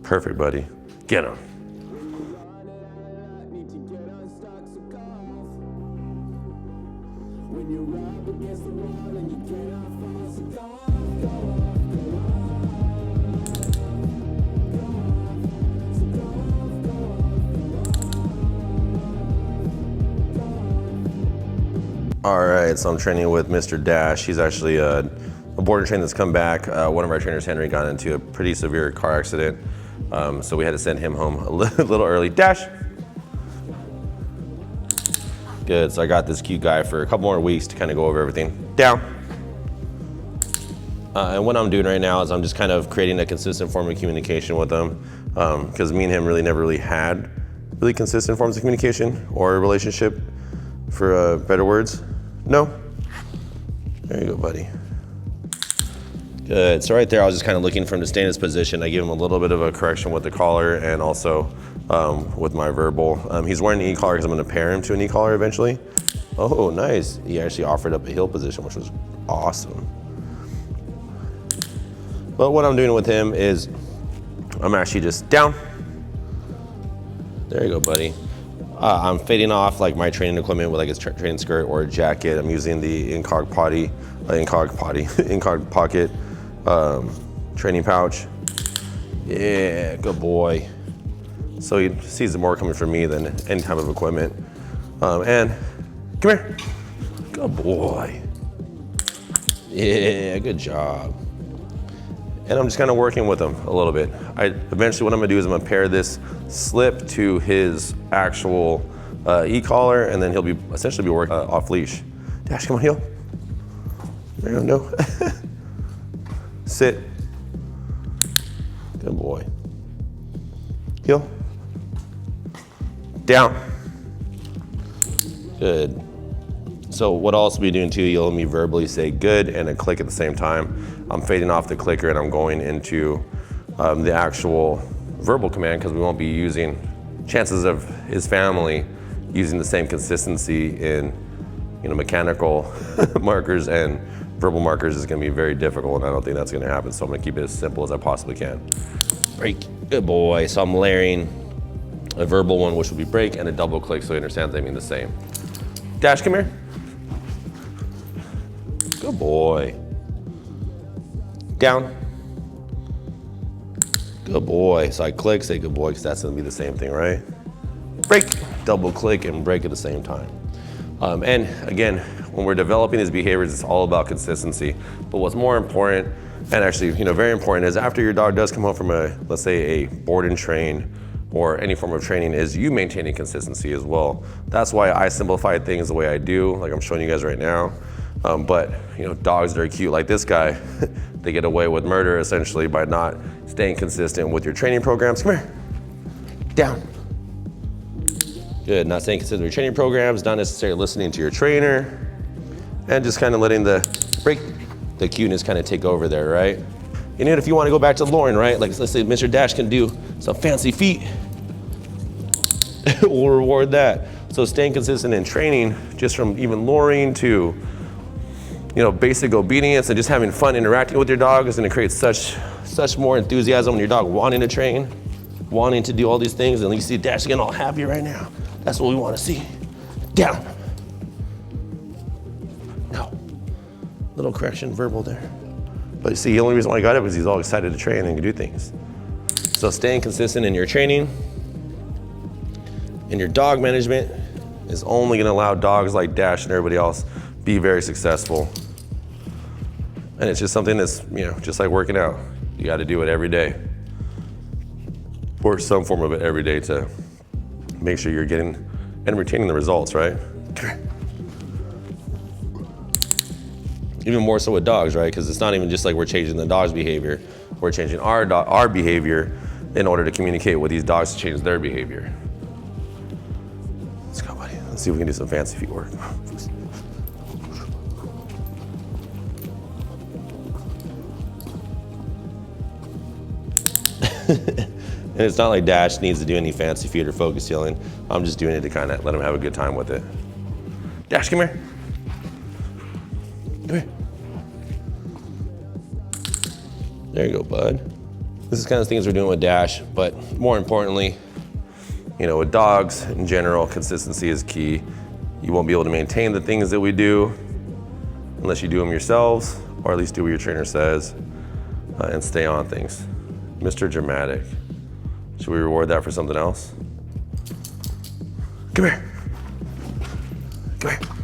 Perfect, buddy. Get him. All right, so I'm training with Mr. Dash. He's actually a border trainer that's come back. One of our trainers, Henry, got into a pretty severe car accident. So we had to send him home a little early. Dash. Good, so I got this cute guy for a couple more weeks to kind of go over everything. Down. And what I'm doing right now is I'm just kind of creating a consistent form of communication with him, because me and him never really had really consistent forms of communication or a relationship, for better words. No? There you go, buddy. Good, so right there I was just kind of looking for him to stay in his position. I gave him a little bit of a correction with the collar and also with my verbal. He's wearing an e-collar because I'm going to pair him to an e-collar eventually. Oh, nice. He actually offered up a heel position, which was awesome. But what I'm doing with him is I'm actually just down. There you go, buddy. I'm fading off like my training equipment with like a training skirt or a jacket. I'm using the incog pocket training pouch. Yeah, good boy. So he sees more coming from me than any type of equipment. And come here. Good boy. Yeah, good job. And I'm just kind of working with him a little bit. Eventually what I'm gonna do is I'm gonna pair this slip to his actual e-collar, and then he'll be essentially working off leash. Dash, come on, heel. There you go, no. Sit. Good boy. Heel. Down. Good. So what I'll also be doing too, you'll let me verbally say good and a click at the same time. I'm fading off the clicker and I'm going into the actual verbal command, because we won't be using, chances of his family using the same consistency in mechanical markers and verbal markers is going to be very difficult, and I don't think that's going to happen. So I'm going to keep it as simple as I possibly can. Break. Good boy. So I'm layering a verbal one, which would be break, and a double click, so he understands they mean the same. Dash, come here. Good boy. Down. Good boy. So I click, say good boy, because that's gonna be the same thing, right? Break, double click, and break at the same time. And again, when we're developing these behaviors, it's all about consistency. But what's more important, and actually very important, is after your dog does come home from let's say a board and train or any form of training, is you maintaining consistency as well. That's why I simplify things the way I do, like I'm showing you guys right now. But dogs that are cute like this guy, they get away with murder essentially by not staying consistent with your training programs. Come here. Down. Good, not staying consistent with your training programs, not necessarily listening to your trainer, and just kind of letting the cuteness kind of take over there, right? And if you want to go back to Lauren, right? Like let's say Mr. Dash can do some fancy feet, we'll reward that. So staying consistent in training, just from even luring to basic obedience and just having fun interacting with your dog, is going to create such more enthusiasm in your dog wanting to train, wanting to do all these things. And you see Dash getting all happy right now. That's what we want to see. Down. No. Little correction, verbal there. But you see, the only reason why I got it was he's all excited to train and do things. So staying consistent in your training, in your dog management, is only going to allow dogs like Dash and everybody else be very successful. And it's just something that's, just like working out. You got to do it every day, or some form of it every day, to make sure you're getting and retaining the results, right? Even more so with dogs, right? Because it's not even just like we're changing the dog's behavior, we're changing our behavior in order to communicate with these dogs to change their behavior. Let's go, buddy. Let's see if we can do some fancy feet work. And it's not like Dash needs to do any fancy feet or focus healing. I'm just doing it to kind of let him have a good time with it. Dash, come here. Come here. There you go, bud. This is kind of things we're doing with Dash, but more importantly, you know, with dogs in general, consistency is key. You won't be able to maintain the things that we do unless you do them yourselves, or at least do what your trainer says, and stay on things. Mr. Dramatic. Should we reward that for something else? Come here. Come here.